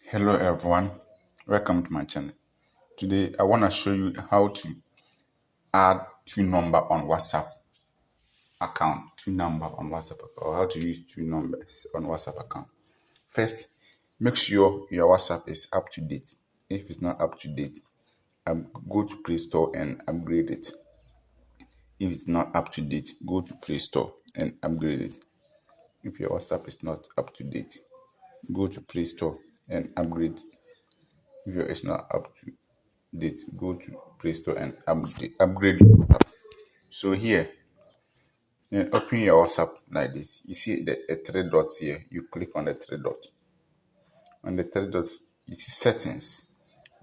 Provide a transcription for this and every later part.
Hello everyone, welcome to my channel. Today I want to show you how to add two number on WhatsApp account, or how to use two numbers on WhatsApp account. First, make sure your WhatsApp is up to date. If it's not up to date, go to Play Store and upgrade it. If it's not up to date, go to Play Store and upgrade it. If your WhatsApp is not up to date, go to Play Store and upgrade. If it's not up to date, go to Play Store and upgrade your WhatsApp. So here, open your WhatsApp like this. You see the three dots here. You click on the three dots. On the three dots, you see settings.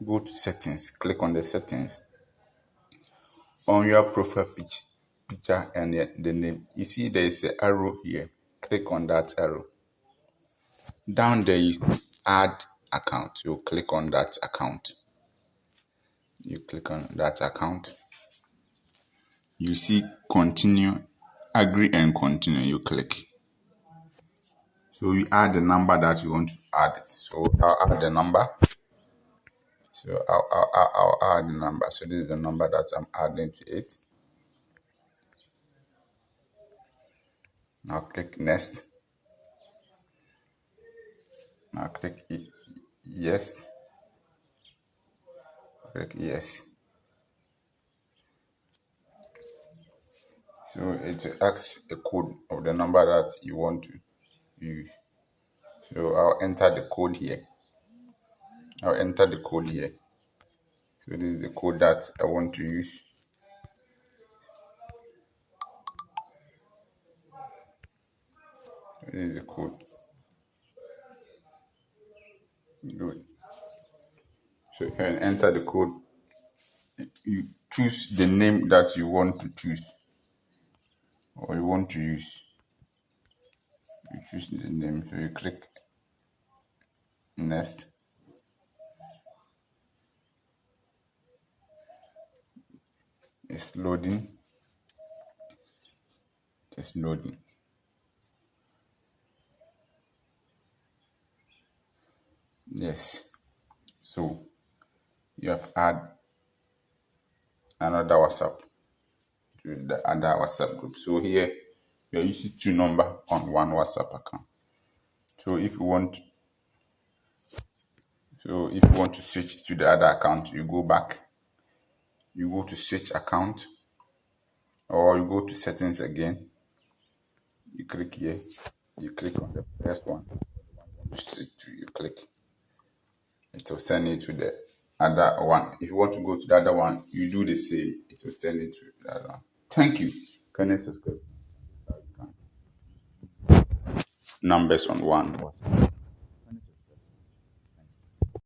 Go to settings. Click on the settings. On your profile picture and the name, you see there is an arrow here. Click on that arrow. Down there, you see add account. You click on that account. You click on that account. You see continue, agree and continue. You click. So you add the number that you want to add it. So I'll add the number. So I'll add the number. So this is the number that I'm adding to it. Now click next. Now click yes. Click yes. So it will ask a code of the number that you want to use. So I'll enter the code here. I'll enter the code here. So this is the code that I want to use. This is the code. Good. So you can enter the code. You choose the name that you want to choose or you want to use. You choose the name. So you click next. It's loading. It's loading. Yes. So you have add another WhatsApp to the other WhatsApp group. So here you're using two numbers on one WhatsApp account. So if you want to switch to the other account, you go back. You go to switch account, or you go to settings again. You click here. You click on the first one. You click. It will send you to the other one. If you want to go to the other one, you do the same. It will send you to the other one. Thank you. Can you subscribe? Numbers on one.